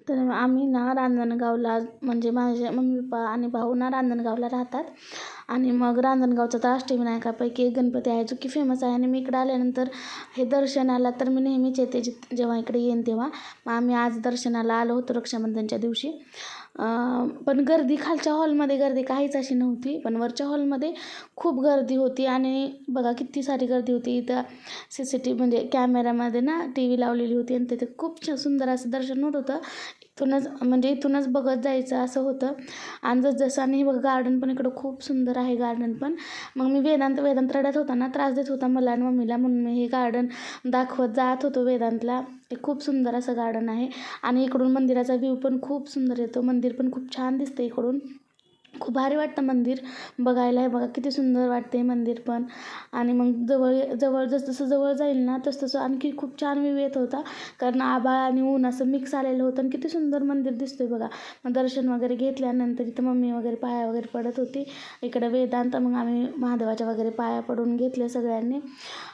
तर आम्ही ना रांजणगावला म्हणजे माझे मम्मी पप्पा आणि भाऊ ना रांजणगावला राहतात. आणि मग रांजणगावचा तर अष्टविनायकापैकी एक गणपती आहे जो की फेमस आहे. आणि मी इकडे आल्यानंतर हे दर्शनाला तर मी नेहमीच येते जेव्हा इकडे येईन तेव्हा. मग आम्ही आज दर्शनाला आलो होतो रक्षाबंधनच्या दिवशी. पण गर्दी खालच्या हॉलमध्ये गर्दी काहीच अशी नव्हती, पण वरच्या हॉलमध्ये खूप गर्दी होती. आणि बघा किती सारी गर्दी होती. इथं CCTV म्हणजे कॅमेऱ्यामध्ये ना TV लावलेली होती आणि तिथे खूप सुंदर असं दर्शन होत होतं. इथूनच बघत जायचं असं होतं. आणि जसं आणि हे बघा गार्डन पण इकडं खूप सुंदर आहे गार्डन पण. मग मी वेदांत रडत होता ना, त्रास देत होता मला आणि मम्मीला, म्हणून मी हे गार्डन दाखवत जात होतो वेदांतला. हे खूप सुंदर असं गार्डन आहे. आणि इकडून मंदिराचा व्ह्यू पण खूप सुंदर येतो. मंदिर पण खूप छान दिसतं इकडून. खूप भारी वाटतं मंदिर बघायला. हे बघा किती सुंदर वाटते मंदिर पण. आणि मग जवळ जसं जवळ जाईल ना तसं आणखी खूप छान व्ह्यू येत होता. कारण आभाळ आणि ऊन असं मिक्स आलेलं होतं आणि किती सुंदर मंदिर दिसतोय बघा. मग दर्शन वगैरे घेतल्यानंतर इथं मम्मी वगैरे पाया वगैरे पडत होती. इकडं वेदांत, मग आम्ही महादेवाच्या वगैरे पाया पडून घेतले सगळ्यांनी.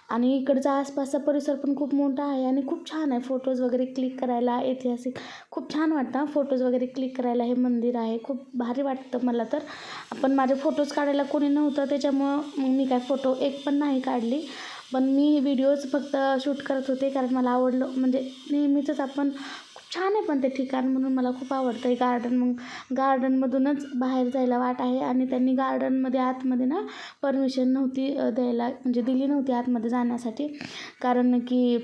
आणि इकडचा आसपासचा परिसर पण खूप मोठा आहे आणि खूप छान आहे. फोटोज वगैरे क्लिक करायला ऐतिहासिक खूप छान वाटतं. फोटोज वगैरे क्लिक करायला हे मंदिर आहे. खूप भारी वाटतं मला तर. पण माझे फोटोज काढायला कोणी नव्हतं त्याच्यामुळं मग मी काय फोटो एक पण नाही काढली. पण मी व्हिडिओज फक्त शूट करत होते कारण मला आवडलं. म्हणजे नेहमीचंच आपण खूप छान आहे पण ते ठिकाण, म्हणून मला खूप आवडतं हे गार्डन. मग गार्डनमधूनच बाहेर जायला वाट आहे. आणि त्यांनी गार्डनमध्ये आतमध्ये ना परमिशन नव्हती द्यायला, म्हणजे दिली नव्हती आतमध्ये जाण्यासाठी. कारण की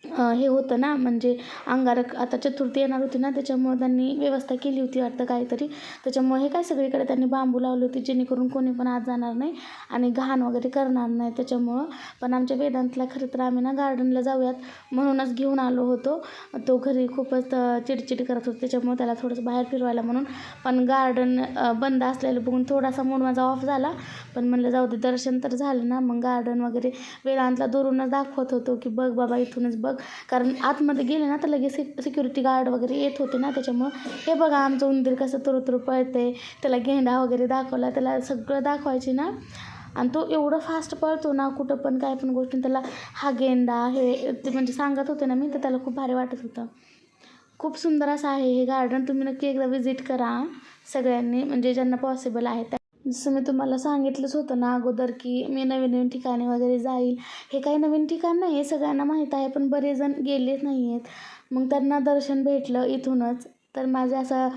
हे होतं ना, म्हणजे अंगारक आता चतुर्थी येणार होती ना, त्याच्यामुळं त्यांनी व्यवस्था केली होती वाटतं काहीतरी. त्याच्यामुळे हे काय सगळीकडे त्यांनी बांबू लावली होती जेणेकरून कोणी पण आत जाणार नाही आणि घाण वगैरे करणार नाही त्याच्यामुळं. पण आमच्या वेदांतला खरं तर आम्ही ना गार्डनला जाऊयात म्हणूनच घेऊन आलो होतो. तो घरी खूपच चिडचिड करत होता त्याच्यामुळे त्याला थोडंसं बाहेर फिरवायला म्हणून. पण गार्डन बंद असलेलं बघून थोडासा मूड माझा ऑफ झाला. पण म्हणलं जाऊ दे, दर्शन तर झालं ना. मग गार्डन वगैरे वेदांतला दुरूनच दाखवत होतो की बघ बाबा इथूनच बघ. कारण आतमध्ये गेले ना तर लगेच सिक्युरिटी गार्ड वगैरे येत होते ना, त्याच्यामुळं. हे बघा आमचं उंदीर कसं तुरुतुरु पळते. त्याला गेंडा वगैरे दाखवला, त्याला सगळं दाखवायचे ना. आणि तो एवढं फास्ट पळतो ना, कुठं पण काय पण गोष्टी त्याला हा गेंडा हे ते म्हणजे सांगत होते ना मी, तर त्याला खूप भारी वाटत होतं. खूप सुंदर असं आहे हे गार्डन. तुम्ही नक्की एकदा व्हिजिट करा सगळ्यांनी, म्हणजे ज्यांना पॉसिबल आहे. जसं मी तुम्हाला सांगितलंच होतं ना अगोदर की मी नवीन नवीन ठिकाणी वगैरे जाईल. हे काही नवीन ठिकाण नाही, हे सगळ्यांना माहीत आहे, पण बरेच जण गेलेच नाही आहेत. मग त्यांना दर्शन भेटलं इथूनच. तर माझा असा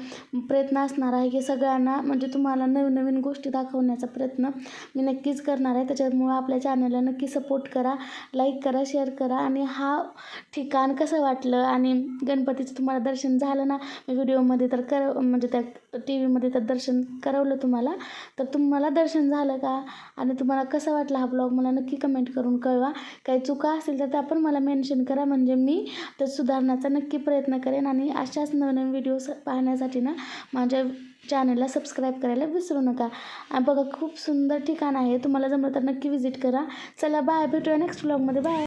प्रयत्न असणार आहे की सगळ्यांना म्हणजे तुम्हाला नवीन नवीन गोष्टी दाखवण्याचा प्रयत्न मी नक्कीच करणार आहे. त्याच्यामुळं आपल्या चॅनलला नक्की सपोर्ट करा, लाईक करा, शेअर करा. आणि हा ठिकाण कसं वाटलं आणि गणपतीचं तुम्हाला दर्शन झालं ना, व्हिडिओमध्ये तर म्हणजे त्या TV मध्ये तर दर्शन करवलं तुम्हाला. तर तुम्हाला दर्शन झालं का आणि तुम्हाला कसं वाटलं हा ब्लॉग मला नक्की कमेंट करून कळवा. काही चुका असतील तर त्या पण मला मेन्शन करा, म्हणजे मी त्यात सुधारण्याचा नक्की प्रयत्न करेन. आणि अशाच नवीन व्हिडिओज पाहण्यासाठी ना माझ्या चॅनलला सबस्क्राईब करायला विसरू नका. आणि बघा खूप सुंदर ठिकाण आहे, तुम्हाला जमलं तर नक्की व्हिजिट करा. चला बाय, भेटूया नेक्स्ट ब्लॉगमध्ये. बाय.